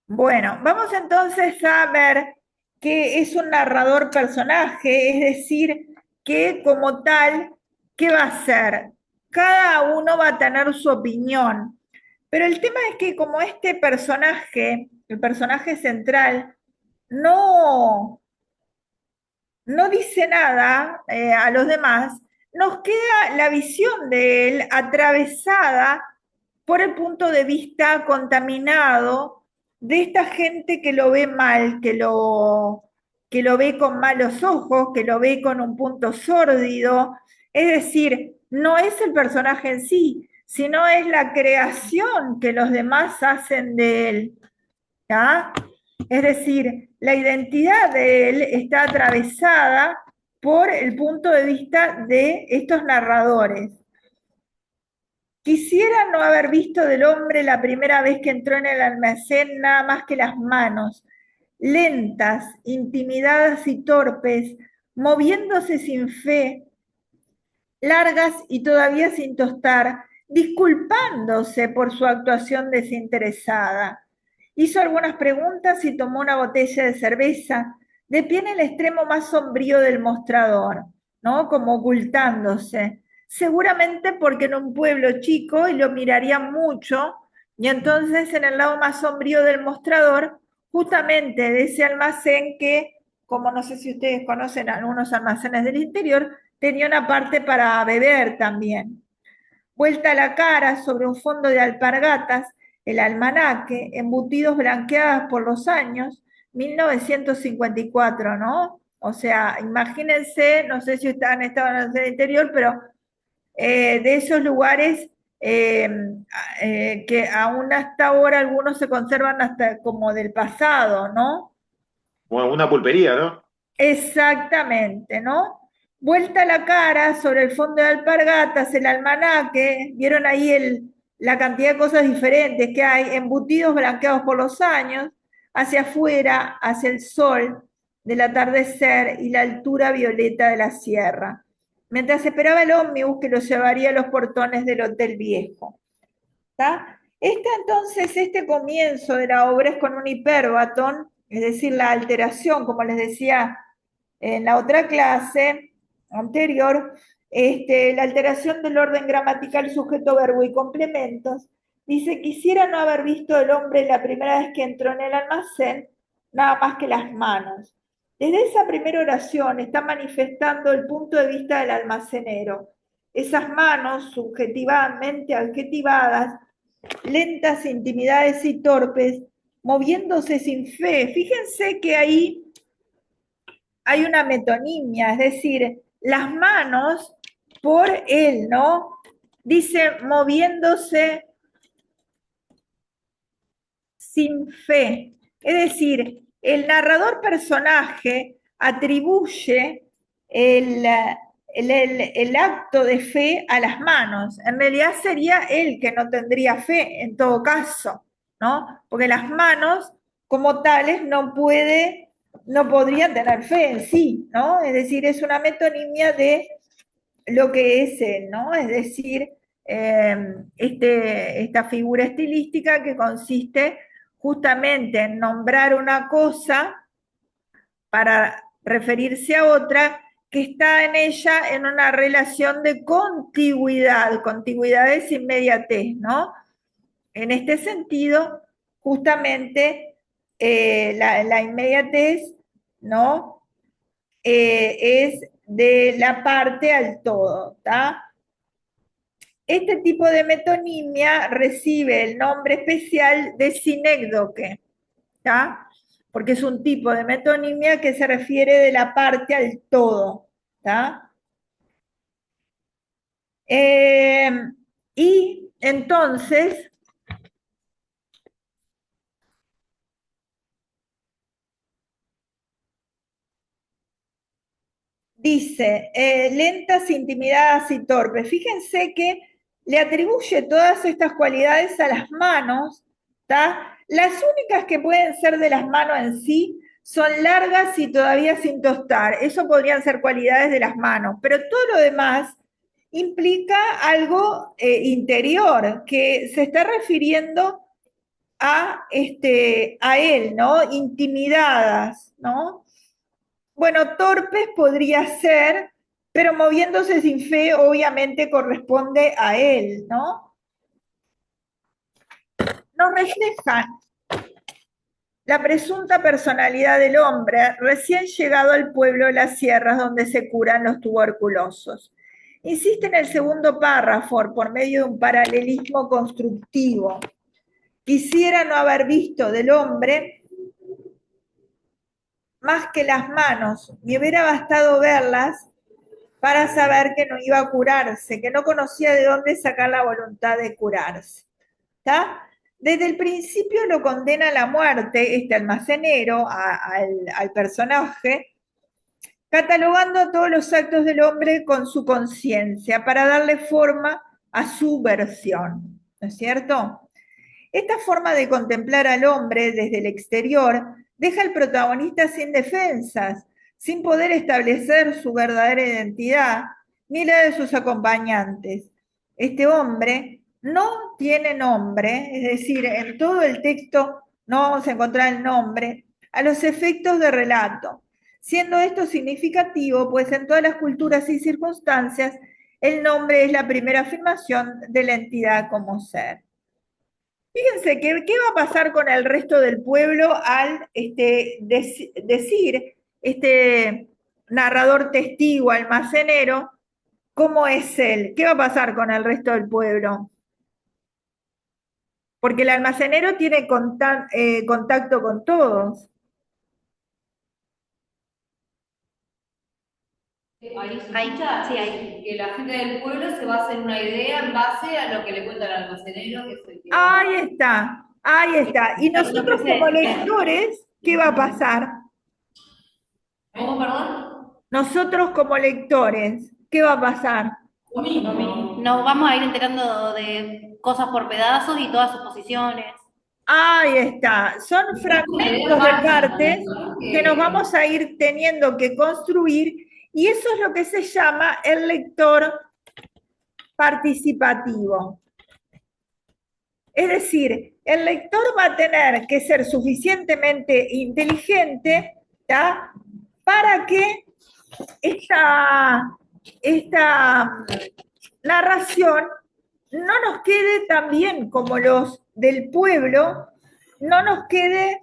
Bueno, vamos entonces a ver qué es un narrador personaje, es decir, que como tal, ¿qué va a hacer? Cada uno va a tener su opinión, pero el tema es que como este personaje, el personaje central, no, no dice nada a los demás, nos queda la visión de él atravesada por el punto de vista contaminado de esta gente que lo ve mal, que lo ve con malos ojos, que lo ve con un punto sórdido. Es decir, no es el personaje en sí, sino es la creación que los demás hacen de él. ¿Ya? Es decir, la identidad de él está atravesada por el punto de vista de estos narradores. Quisiera no haber visto del hombre la primera vez que entró en el almacén nada más que las manos, lentas, intimidadas y torpes, moviéndose sin fe, largas y todavía sin tostar, disculpándose por su actuación desinteresada. Hizo algunas preguntas y tomó una botella de cerveza, de pie en el extremo más sombrío del mostrador, ¿no? Como ocultándose. Seguramente porque en un pueblo chico y lo mirarían mucho, y entonces en el lado más sombrío del mostrador, justamente de ese almacén que, como no sé si ustedes conocen algunos almacenes del interior, tenía una parte para beber también. Vuelta la cara sobre un fondo de alpargatas, el almanaque, embutidos blanqueadas por los años, 1954, ¿no? O sea, imagínense, no sé si ustedes han estado en el interior, pero de esos lugares eh, que aún hasta ahora algunos se conservan hasta como del pasado, ¿no? Bueno, una pulpería, ¿no? Exactamente, ¿no? Vuelta la cara sobre el fondo de alpargatas, el almanaque, vieron ahí la cantidad de cosas diferentes que hay, embutidos blanqueados por los años, hacia afuera, hacia el sol del atardecer y la altura violeta de la sierra, mientras esperaba el ómnibus que lo llevaría a los portones del Hotel Viejo. ¿Tá? Este comienzo de la obra es con un hiperbatón, es decir, la alteración, como les decía en la otra clase anterior, la alteración del orden gramatical, sujeto, verbo y complementos. Dice, quisiera no haber visto el hombre la primera vez que entró en el almacén, nada más que las manos. Desde esa primera oración está manifestando el punto de vista del almacenero. Esas manos subjetivamente adjetivadas, lentas, intimidades y torpes, moviéndose sin fe. Fíjense que ahí hay una metonimia, es decir, las manos por él, ¿no? Dice moviéndose sin fe. Es decir, el narrador personaje atribuye el, el acto de fe a las manos. En realidad sería él que no tendría fe en todo caso, ¿no? Porque las manos como tales no podrían tener fe en sí, ¿no? Es decir, es una metonimia de lo que es él, ¿no? Es decir, esta figura estilística que consiste justamente en nombrar una cosa para referirse a otra que está en ella en una relación de contigüidad. Contigüidad es inmediatez, ¿no? En este sentido, justamente la inmediatez, ¿no? Es de la parte al todo, ¿está? Este tipo de metonimia recibe el nombre especial de sinécdoque, ¿tá? Porque es un tipo de metonimia que se refiere de la parte al todo, ¿tá? Eh, y entonces dice, lentas, intimidadas y torpes. Fíjense que le atribuye todas estas cualidades a las manos, ¿tá? Las únicas que pueden ser de las manos en sí son largas y todavía sin tostar. Eso podrían ser cualidades de las manos, pero todo lo demás implica algo interior, que se está refiriendo a él, ¿no? Intimidadas, ¿no? Bueno, torpes podría ser, pero moviéndose sin fe obviamente corresponde a él, ¿no? Nos reflejan la presunta personalidad del hombre recién llegado al pueblo de las sierras donde se curan los tuberculosos. Insiste en el segundo párrafo por medio de un paralelismo constructivo. Quisiera no haber visto del hombre más que las manos, me hubiera bastado verlas para saber que no iba a curarse, que no conocía de dónde sacar la voluntad de curarse. ¿Está? Desde el principio lo condena a la muerte, este almacenero, al personaje, catalogando todos los actos del hombre con su conciencia para darle forma a su versión, ¿no es cierto? Esta forma de contemplar al hombre desde el exterior deja al protagonista sin defensas, sin poder establecer su verdadera identidad, ni la de sus acompañantes. Este hombre no tiene nombre, es decir, en todo el texto no vamos a encontrar el nombre, a los efectos de relato, siendo esto significativo, pues en todas las culturas y circunstancias el nombre es la primera afirmación de la entidad como ser. Fíjense que, qué va a pasar con el resto del pueblo al decir este narrador testigo, almacenero, cómo es él. ¿Qué va a pasar con el resto del pueblo? Porque el almacenero tiene contacto con todos. Ahí se escucha, sí, ahí. Que la gente del pueblo se va a hacer una idea en base a lo que le cuenta el almacenero, que es el que va. Ahí está, ahí está. Y Una nosotros especie como de. lectores, ¿qué va a pasar? ¿Cómo, perdón? Nosotros como lectores, ¿qué va a pasar? Lo mismo. Nos vamos a ir enterando de cosas por pedazos y todas sus posiciones. Ahí está, son Una idea fragmentos de básica, partes ¿no? que nos vamos a ir teniendo que construir y eso es lo que se llama el lector participativo. Es decir, el lector va a tener que ser suficientemente inteligente, ¿tá? Para que esta narración no nos quede tan bien como los del pueblo, no nos quede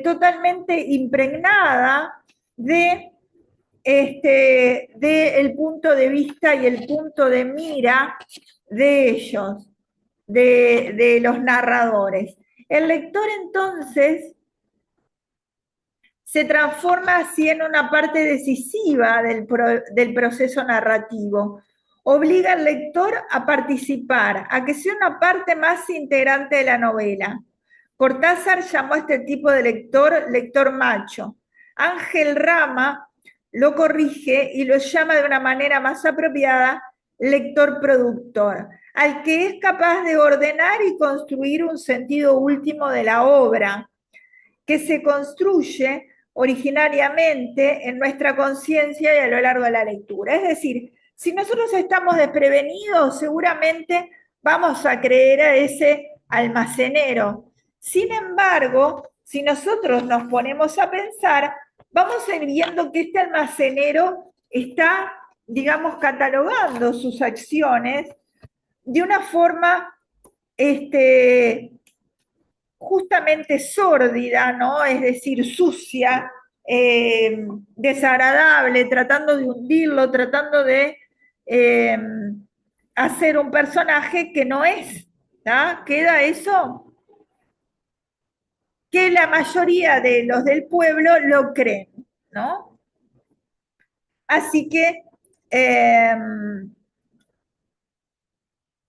totalmente impregnada de el punto de vista y el punto de mira de ellos, de los narradores. El lector entonces se transforma así en una parte decisiva del proceso narrativo. Obliga al lector a participar, a que sea una parte más integrante de la novela. Cortázar llamó a este tipo de lector macho. Ángel Rama lo corrige y lo llama de una manera más apropiada lector productor, al que es capaz de ordenar y construir un sentido último de la obra, que se construye originariamente en nuestra conciencia y a lo largo de la lectura. Es decir, si nosotros estamos desprevenidos, seguramente vamos a creer a ese almacenero. Sin embargo, si nosotros nos ponemos a pensar, vamos a ir viendo que este almacenero está, digamos, catalogando sus acciones de una forma justamente sórdida, ¿no? Es decir, sucia, desagradable, tratando de hundirlo, tratando de eh, hacer un personaje que no es. ¿tá? Queda eso que la mayoría de los del pueblo lo creen, ¿no? Así que,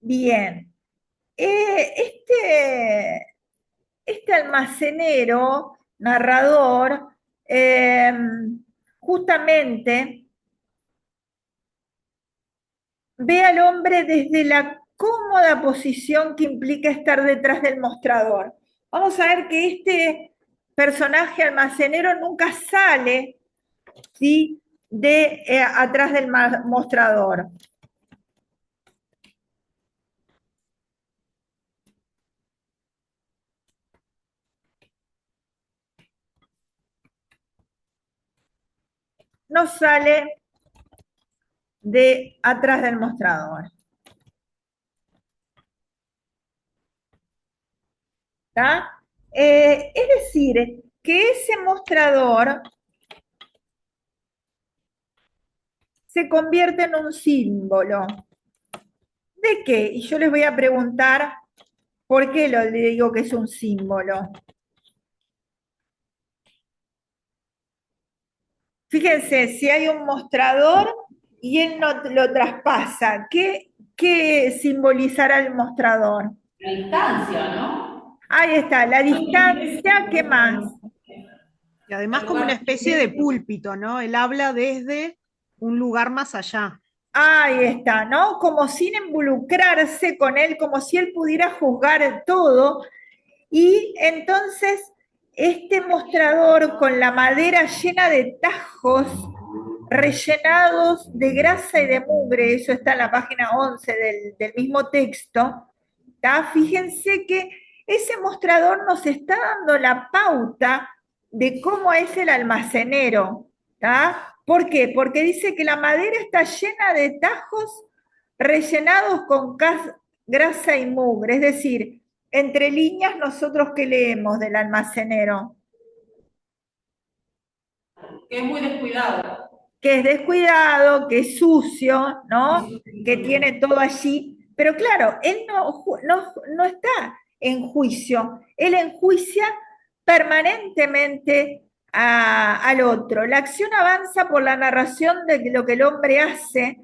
bien. Este almacenero, narrador, justamente ve al hombre desde la cómoda posición que implica estar detrás del mostrador. Vamos a ver que este personaje almacenero nunca sale, ¿sí? de atrás del mostrador. no sale de atrás del mostrador. ¿Está? Es decir, que ese mostrador se convierte en un símbolo. ¿De qué? Y yo les voy a preguntar por qué le digo que es un símbolo. Fíjense, si hay un mostrador y él no lo traspasa, ¿qué simbolizará el mostrador? La distancia, ¿no? Ahí está, la distancia, ¿qué más? Y además como una especie de púlpito, ¿no? Él habla desde un lugar más allá. Ahí está, ¿no? Como sin involucrarse con él, como si él pudiera juzgar todo. Y entonces este mostrador con la madera llena de tajos rellenados de grasa y de mugre, eso está en la página 11 del mismo texto, ¿tá? Fíjense que ese mostrador nos está dando la pauta de cómo es el almacenero, ¿tá? ¿Por qué? Porque dice que la madera está llena de tajos rellenados con grasa y mugre, es decir, entre líneas nosotros que leemos del almacenero. Que es muy descuidado. Que es descuidado, que es sucio, ¿no? Que tiene todo allí. Pero claro, él no está en juicio, él enjuicia permanentemente al otro. La acción avanza por la narración de lo que el hombre hace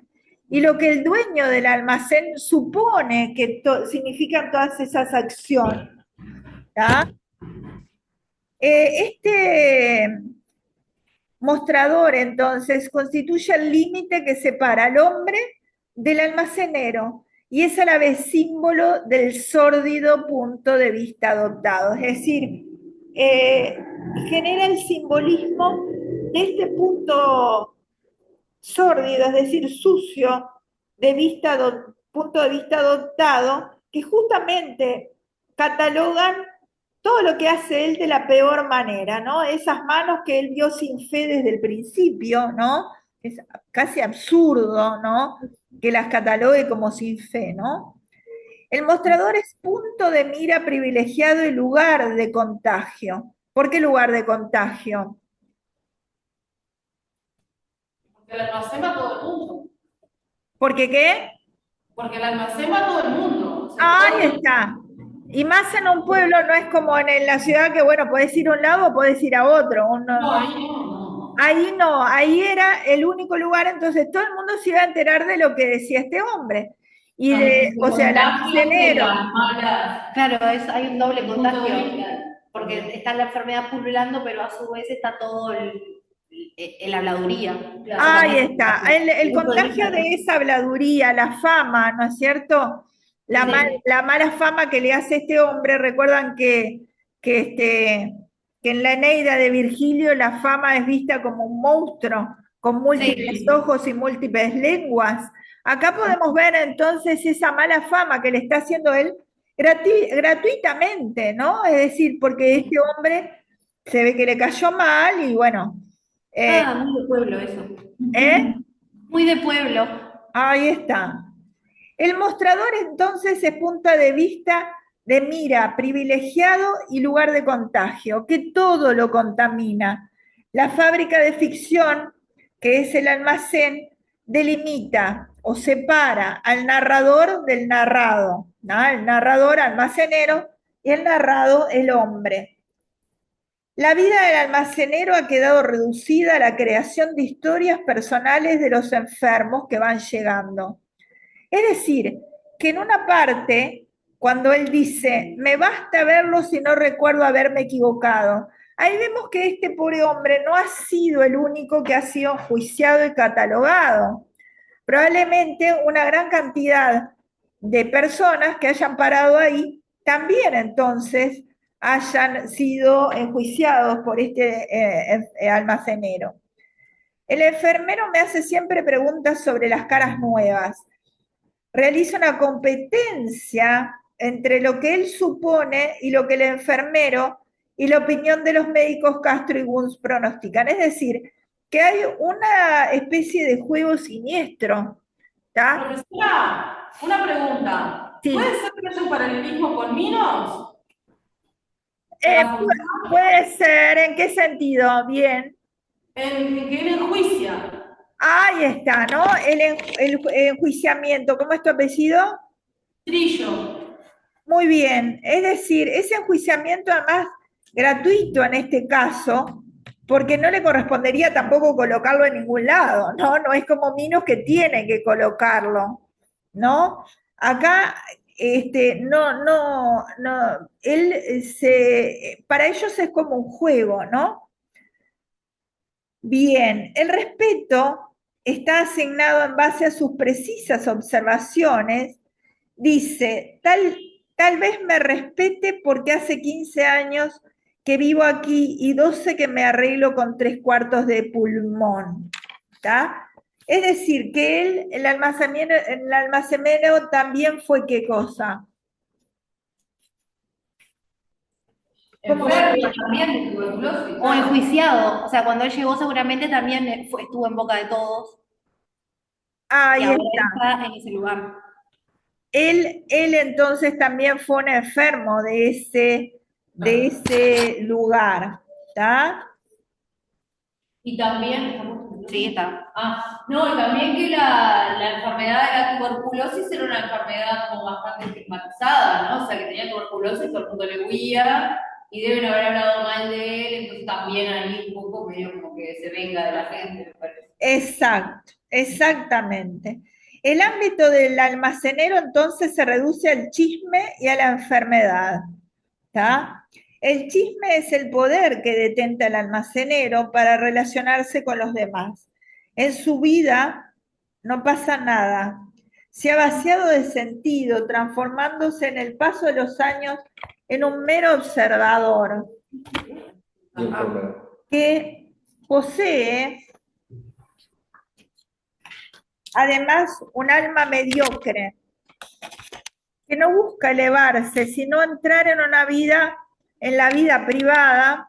y lo que el dueño del almacén supone que significan todas esas acciones. ¿Tá? Este mostrador, entonces, constituye el límite que separa al hombre del almacenero y es a la vez símbolo del sórdido punto de vista adoptado. Es decir, genera el simbolismo de este punto sórdido, es decir, sucio, punto de vista adoptado, que justamente catalogan todo lo que hace él de la peor manera, ¿no? Esas manos que él vio sin fe desde el principio, ¿no? Es casi absurdo, ¿no? Que las catalogue como sin fe, ¿no? El mostrador es punto de mira privilegiado y lugar de contagio. ¿Por qué lugar de contagio? Porque el almacén va a todo el mundo. ¿Por qué qué? Porque el almacén va a todo el mundo. O sea, Ahí está. Y más en un pueblo no es como en la ciudad que, bueno, podés ir a un lado o podés ir a otro. no, ahí no. Ahí no, ahí era el único lugar, entonces todo el mundo se iba a enterar de lo que decía este hombre. Y o sea, el almacenero. Claro, hay un doble contagio, porque está la enfermedad pululando, pero a su vez está todo el habladuría. Ahí está, el contagio de esa habladuría, la fama, ¿no es cierto? La mala fama que le hace este hombre, recuerdan que en la Eneida de Virgilio la fama es vista como un monstruo con múltiples ojos y múltiples lenguas. Acá podemos ver entonces esa mala fama que le está haciendo él gratuitamente, ¿no? Es decir, porque este hombre se ve que le cayó mal y bueno. Muy de pueblo eso. ¿Eh? Muy de pueblo. Ahí está. El mostrador entonces es punta de vista de mira, privilegiado y lugar de contagio, que todo lo contamina. La fábrica de ficción, que es el almacén, delimita o separa al narrador del narrado, ¿no? El narrador almacenero y el narrado el hombre. La vida del almacenero ha quedado reducida a la creación de historias personales de los enfermos que van llegando. Es decir, que en una parte, cuando él dice, me basta verlo si no recuerdo haberme equivocado, ahí vemos que este pobre hombre no ha sido el único que ha sido enjuiciado y catalogado. Probablemente una gran cantidad de personas que hayan parado ahí también entonces hayan sido enjuiciados por este almacenero. El enfermero me hace siempre preguntas sobre las caras nuevas. Realiza una competencia entre lo que él supone y lo que el enfermero y la opinión de los médicos Castro y Guns pronostican. Es decir, que hay una especie de juego siniestro, ¿está? Profesora, una pregunta. Sí. ¿Puede ser que haya un paralelismo con Minos? Eh, ¿La función? puede ser, ¿en qué sentido? Bien. En que él enjuicia. Ahí está, ¿no? El enjuiciamiento, ¿cómo es tu apellido? Trillo. Muy bien, es decir, ese enjuiciamiento además gratuito en este caso, porque no le correspondería tampoco colocarlo en ningún lado, ¿no? No es como Minos que tiene que colocarlo, ¿no? Acá, no, para ellos es como un juego, ¿no? Bien, el respeto está asignado en base a sus precisas observaciones. Dice, tal vez me respete porque hace 15 años que vivo aquí y 12 que me arreglo con 3/4 de pulmón. ¿Está? Es decir, que él, el almacenero también fue ¿qué cosa? ¿Cómo Enfermo también de tuberculosis. O enjuiciado, o sea, cuando él llegó seguramente también estuvo en boca de todos y Ahí ahora está. está en ese lugar. Él entonces también fue un enfermo de ese lugar. ¿Está? Y también, Sí, está. no, y también que la enfermedad de la tuberculosis era una enfermedad como bastante estigmatizada, ¿no? O sea, que tenía tuberculosis, todo el mundo le huía, y deben haber hablado mal de él, entonces también ahí un poco medio como que se venga de la gente, me parece. Exacto, exactamente. El ámbito del almacenero entonces se reduce al chisme y a la enfermedad. ¿Está? El chisme es el poder que detenta el almacenero para relacionarse con los demás. En su vida no pasa nada. Se ha vaciado de sentido, transformándose en el paso de los años en un mero observador que posee además un alma mediocre que no busca elevarse, sino entrar en una vida, en la vida privada,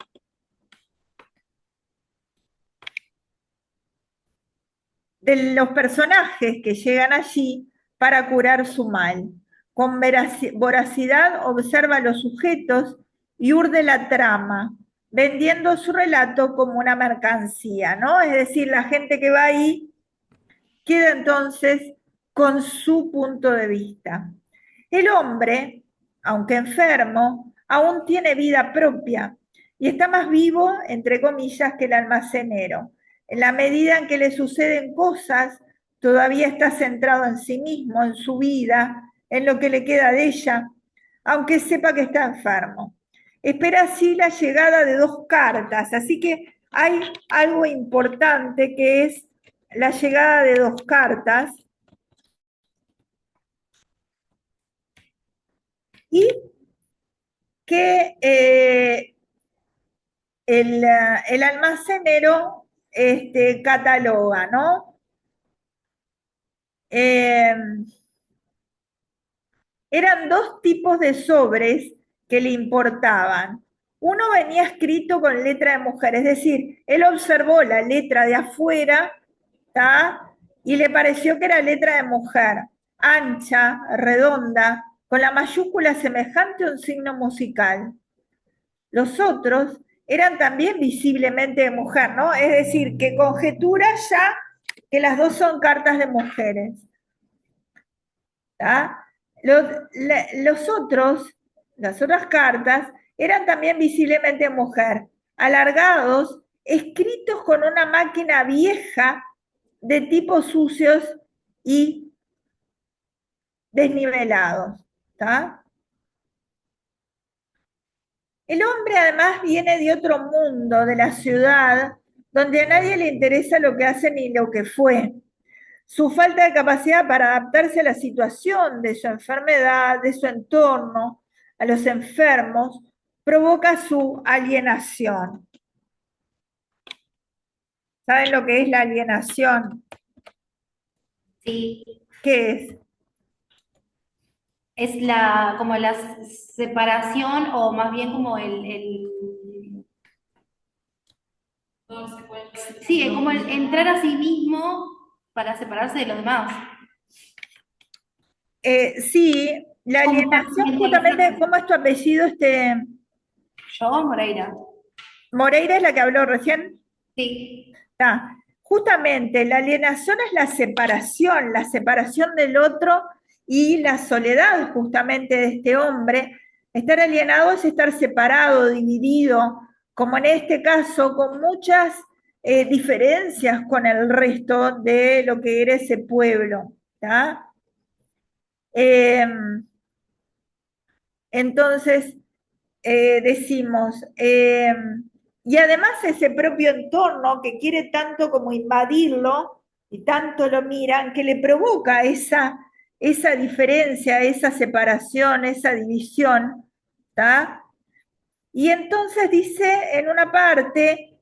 de los personajes que llegan allí para curar su mal. Con voracidad observa los sujetos y urde la trama, vendiendo su relato como una mercancía, ¿no? Es decir, la gente que va ahí queda entonces con su punto de vista. El hombre, aunque enfermo, aún tiene vida propia y está más vivo, entre comillas, que el almacenero. En la medida en que le suceden cosas, todavía está centrado en sí mismo, en su vida, en lo que le queda de ella, aunque sepa que está enfermo. Espera así la llegada de 2 cartas, así que hay algo importante que es la llegada de 2 cartas y que el almacenero cataloga, ¿no? Eran 2 tipos de sobres que le importaban. Uno venía escrito con letra de mujer, es decir, él observó la letra de afuera, ¿tá? Y le pareció que era letra de mujer, ancha, redonda, con la mayúscula semejante a un signo musical. Los otros eran también visiblemente de mujer, ¿no? Es decir, que conjetura ya que las 2 son cartas de mujeres. ¿Tá? Las otras cartas eran también visiblemente mujer, alargados, escritos con una máquina vieja de tipos sucios y desnivelados. ¿Tá? El hombre además viene de otro mundo, de la ciudad, donde a nadie le interesa lo que hace ni lo que fue. Su falta de capacidad para adaptarse a la situación de su enfermedad, de su entorno, a los enfermos, provoca su alienación. ¿Saben lo que es la alienación? Sí, ¿Qué es? es como la separación o más bien como el darse cuenta de que Sí, es no- como el entrar a sí mismo para separarse de los demás. Sí, la alienación, justamente, Compartimentalizarse. ¿cómo es tu apellido? Yo, Moreira. Moreira es la que habló recién. Sí. Está. Justamente, la alienación es la separación del otro y la soledad justamente de este hombre. Estar alienado es estar separado, dividido, como en este caso, con muchas diferencias con el resto de lo que era ese pueblo. ¿Tá? Entonces, decimos, y además ese propio entorno que quiere tanto como invadirlo y tanto lo miran, que le provoca esa diferencia, esa separación, esa división, ¿tá? Y entonces dice en una parte,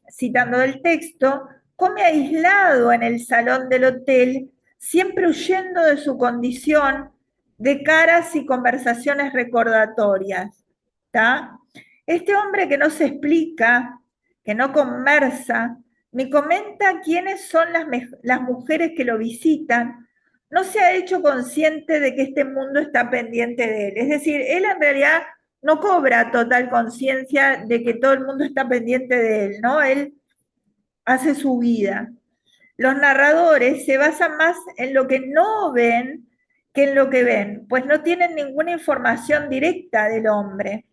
citando del texto, come aislado en el salón del hotel, siempre huyendo de su condición de caras y conversaciones recordatorias. ¿Tá? Este hombre que no se explica, que no conversa, ni comenta quiénes son las mujeres que lo visitan, no se ha hecho consciente de que este mundo está pendiente de él. Es decir, él en realidad no cobra total conciencia de que todo el mundo está pendiente de él, ¿no? Él hace su vida. Los narradores se basan más en lo que no ven que en lo que ven, pues no tienen ninguna información directa del hombre.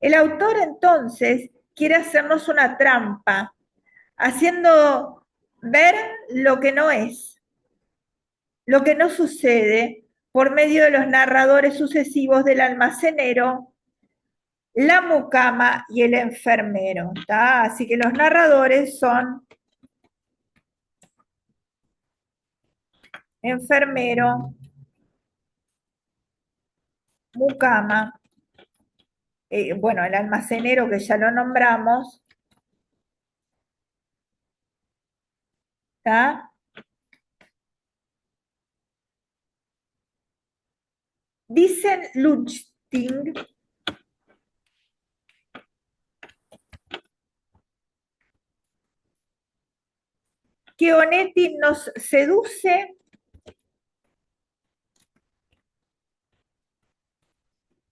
El autor entonces quiere hacernos una trampa, haciendo ver lo que no es, lo que no sucede por medio de los narradores sucesivos del almacenero, la mucama y el enfermero. ¿Tá? Así que los narradores son enfermero, mucama, bueno, el almacenero que ya lo nombramos, ¿tá? Dicen Lustig que Onetti nos seduce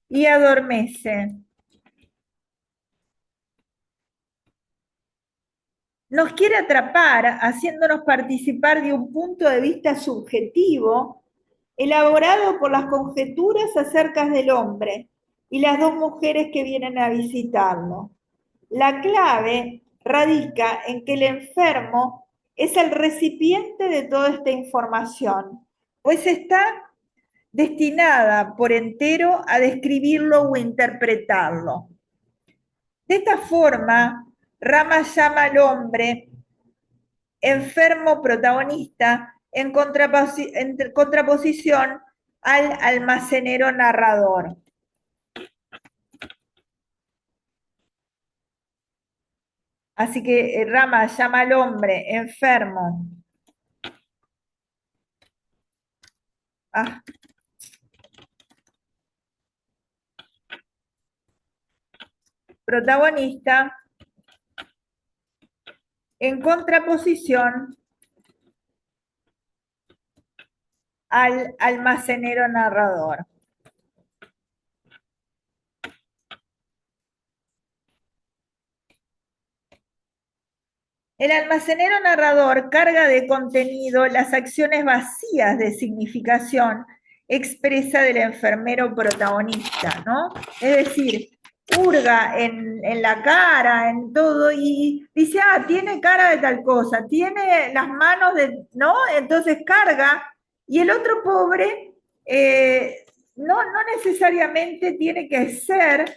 y adormece. Nos quiere atrapar haciéndonos participar de un punto de vista subjetivo elaborado por las conjeturas acerca del hombre y las dos mujeres que vienen a visitarlo. La clave radica en que el enfermo es el recipiente de toda esta información, pues está destinada por entero a describirlo o interpretarlo. De esta forma, Rama llama al hombre enfermo protagonista en contraposición al almacenero narrador. Así que Rama llama al hombre enfermo. Protagonista en contraposición al almacenero narrador. El almacenero narrador carga de contenido las acciones vacías de significación expresa del enfermero protagonista, ¿no? Es decir, hurga en la cara, en todo, y dice, tiene cara de tal cosa, tiene las manos de, ¿no? Entonces carga, y el otro pobre no necesariamente tiene que ser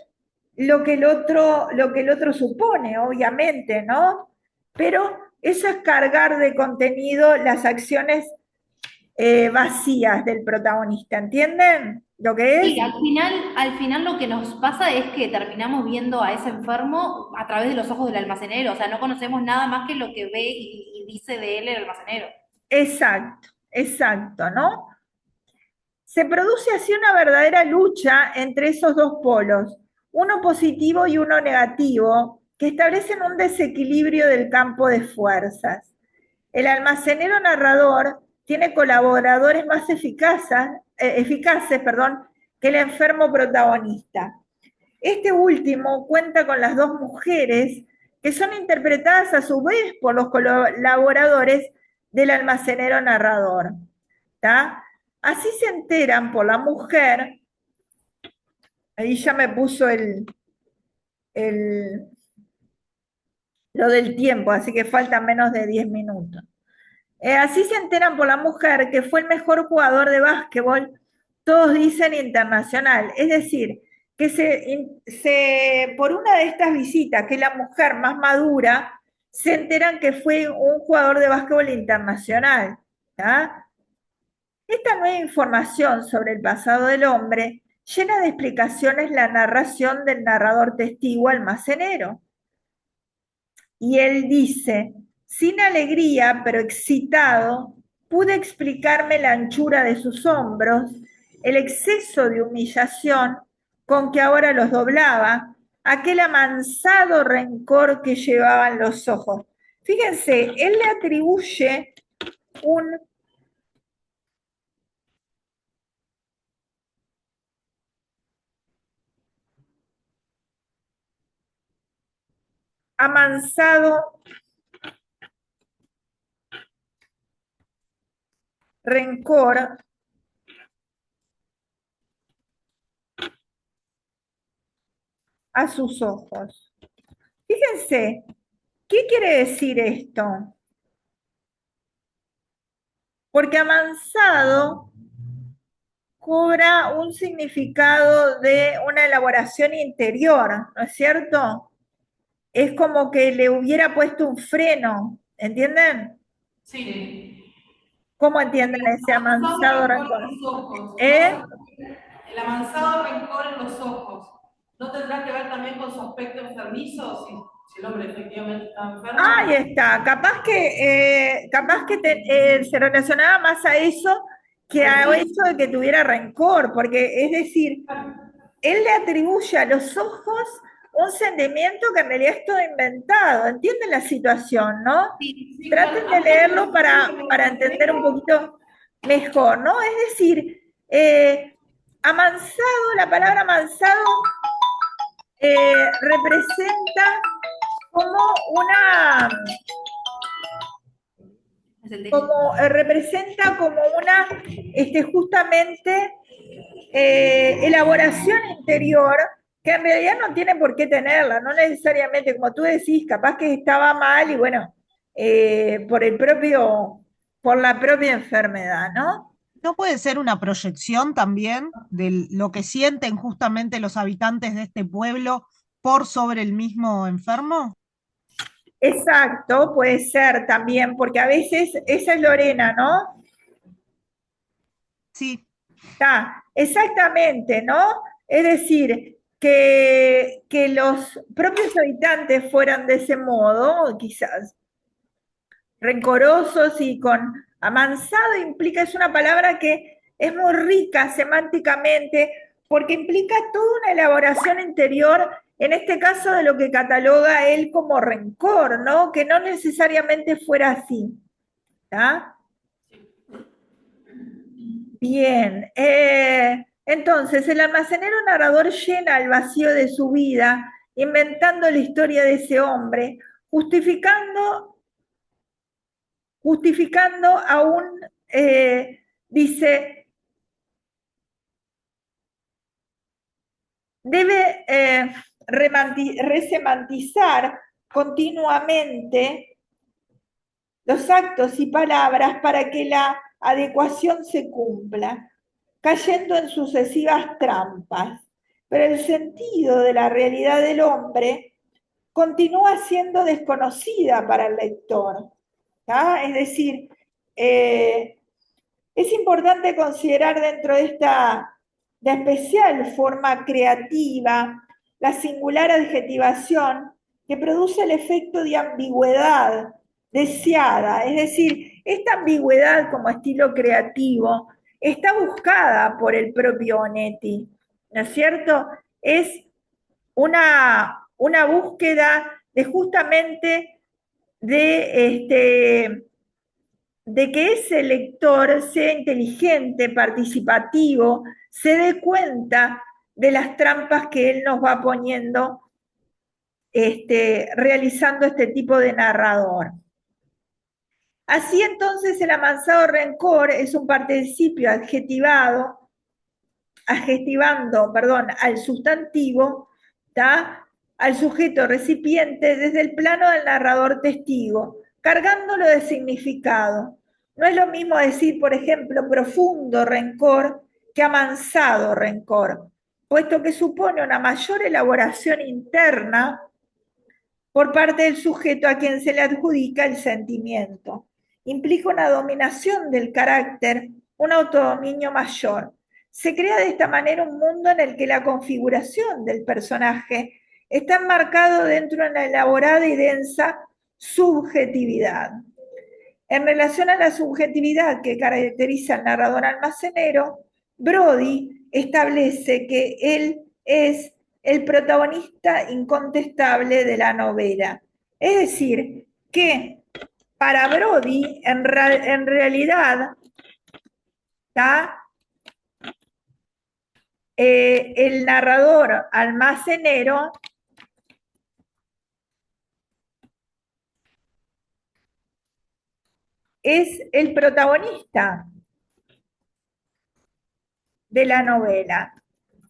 lo que el otro supone, obviamente, ¿no? Pero eso es cargar de contenido las acciones vacías del protagonista, ¿entienden lo que es? Sí, al final lo que nos pasa es que terminamos viendo a ese enfermo a través de los ojos del almacenero, o sea, no conocemos nada más que lo que ve y dice de él el almacenero. Exacto, exacto, ¿no? Se produce así una verdadera lucha entre esos dos polos, uno positivo y uno negativo, que establecen un desequilibrio del campo de fuerzas. El almacenero narrador tiene colaboradores más eficaces, que el enfermo protagonista. Este último cuenta con las dos mujeres que son interpretadas a su vez por los colaboradores del almacenero narrador. ¿Tá? Así se enteran por la mujer, ahí ya me puso lo del tiempo, así que faltan menos de 10 minutos. Así se enteran por la mujer que fue el mejor jugador de básquetbol, todos dicen internacional. Es decir, que por una de estas visitas, que es la mujer más madura, se enteran que fue un jugador de básquetbol internacional. ¿Tá? Esta nueva información sobre el pasado del hombre llena de explicaciones la narración del narrador testigo almacenero. Y él dice, sin alegría, pero excitado, pude explicarme la anchura de sus hombros, el exceso de humillación con que ahora los doblaba, aquel amansado rencor que llevaban los ojos. Fíjense, él le atribuye un amansado rencor a sus ojos. Fíjense, ¿qué quiere decir esto? Porque amansado cobra un significado de una elaboración interior, ¿no es cierto? Es como que le hubiera puesto un freno, ¿entienden? Sí. ¿Cómo entienden ese amansado rencor? En los ojos, ¿Eh? ¿no? El amansado rencor en los ojos. ¿No tendrá que ver también con su aspecto enfermizo? Si el hombre efectivamente está enfermo. Ahí está, capaz que se relacionaba más a eso que a eso de que tuviera rencor, porque es decir, él le atribuye a los ojos un sentimiento que en realidad es todo inventado. ¿Entienden la situación, no? Sí, Traten de leerlo para entender un poquito mejor, ¿no? Es decir, amansado, la palabra amansado representa como una representa como una justamente elaboración interior que en realidad no tiene por qué tenerla, no necesariamente, como tú decís, capaz que estaba mal y bueno, por la propia enfermedad, ¿no? ¿No puede ser una proyección también de lo que sienten justamente los habitantes de este pueblo por sobre el mismo enfermo? Exacto, puede ser también, porque a veces, esa es Lorena, ¿no? Sí, Está, exactamente, ¿no? Es decir, que los propios habitantes fueran de ese modo, quizás rencorosos y con amansado implica, es una palabra que es muy rica semánticamente, porque implica toda una elaboración interior, en este caso de lo que cataloga él como rencor, ¿no? Que no necesariamente fuera así. ¿Está? Bien, entonces el almacenero narrador llena el vacío de su vida, inventando la historia de ese hombre, justificando aún, dice, debe resemantizar continuamente los actos y palabras para que la adecuación se cumpla, cayendo en sucesivas trampas. Pero el sentido de la realidad del hombre continúa siendo desconocida para el lector. ¿Tá? Es decir, es importante considerar dentro de esta especial forma creativa la singular adjetivación que produce el efecto de ambigüedad deseada. Es decir, esta ambigüedad como estilo creativo está buscada por el propio Onetti, ¿no es cierto? Es una búsqueda de justamente de que ese lector sea inteligente, participativo, se dé cuenta de las trampas que él nos va poniendo realizando este tipo de narrador. Así entonces el amansado rencor es un participio adjetivando al sustantivo, ¿tá? Al sujeto recipiente desde el plano del narrador testigo, cargándolo de significado. No es lo mismo decir, por ejemplo, profundo rencor que amansado rencor, puesto que supone una mayor elaboración interna por parte del sujeto a quien se le adjudica el sentimiento. Implica una dominación del carácter, un autodominio mayor. Se crea de esta manera un mundo en el que la configuración del personaje está enmarcado dentro de una elaborada y densa subjetividad. En relación a la subjetividad que caracteriza al narrador almacenero, Brody establece que él es el protagonista incontestable de la novela. Es decir, que para Brody, en realidad, el narrador almacenero es el protagonista de la novela,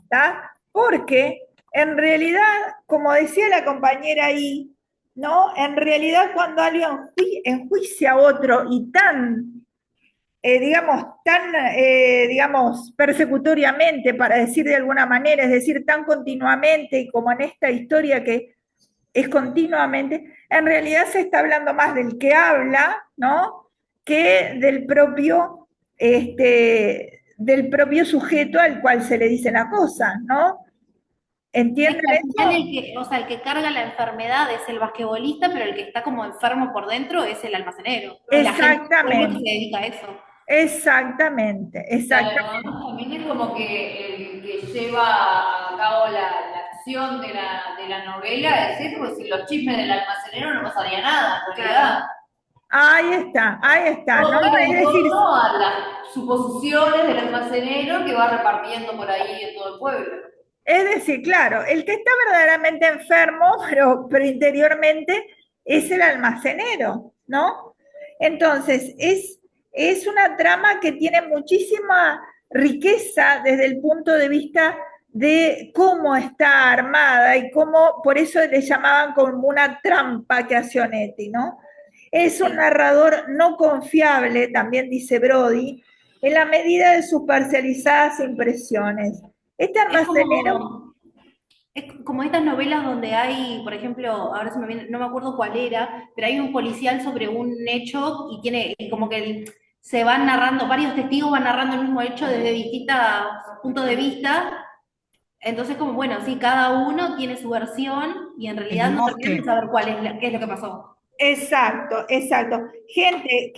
¿tá? Porque en realidad, como decía la compañera ahí, ¿no? En realidad cuando alguien enjuicia a otro y tan, digamos, persecutoriamente, para decir de alguna manera, es decir, tan continuamente y como en esta historia que es continuamente, en realidad se está hablando más del que habla, ¿no? Que del propio sujeto al cual se le dicen las cosas, ¿no? ¿Entienden Al esto? final o sea, el que carga la enfermedad es el basquetbolista, pero el que está como enfermo por dentro es el almacenero. Y la gente del pueblo que se Exactamente, dedica a eso. exactamente, Claro, exactamente. ¿no? También es como que el que lleva a cabo la acción de la novela es eso, porque sin los chismes del almacenero no pasaría nada, en realidad. Ahí está, ¿no? Todo gira Es en decir, torno a las suposiciones del almacenero que va repartiendo por ahí en todo el pueblo. claro, el que está verdaderamente enfermo, pero interiormente, es el almacenero, ¿no? Entonces, es una trama que tiene muchísima riqueza desde el punto de vista de cómo está armada y cómo, por eso le llamaban como una trampa que hace Onetti, ¿no? Es un narrador no confiable, también dice Brody, en la medida de sus parcializadas impresiones. Este Es almacenero, como, es como estas novelas donde hay, por ejemplo, ahora se me viene, no me acuerdo cuál era, pero hay un policial sobre un hecho y tiene y como que se van narrando, varios testigos van narrando el mismo hecho desde distintos puntos de vista. Entonces, como bueno, sí, cada uno tiene su versión y en En realidad el no terminan de bosque. saber qué es lo que pasó. exacto, exacto. Gente,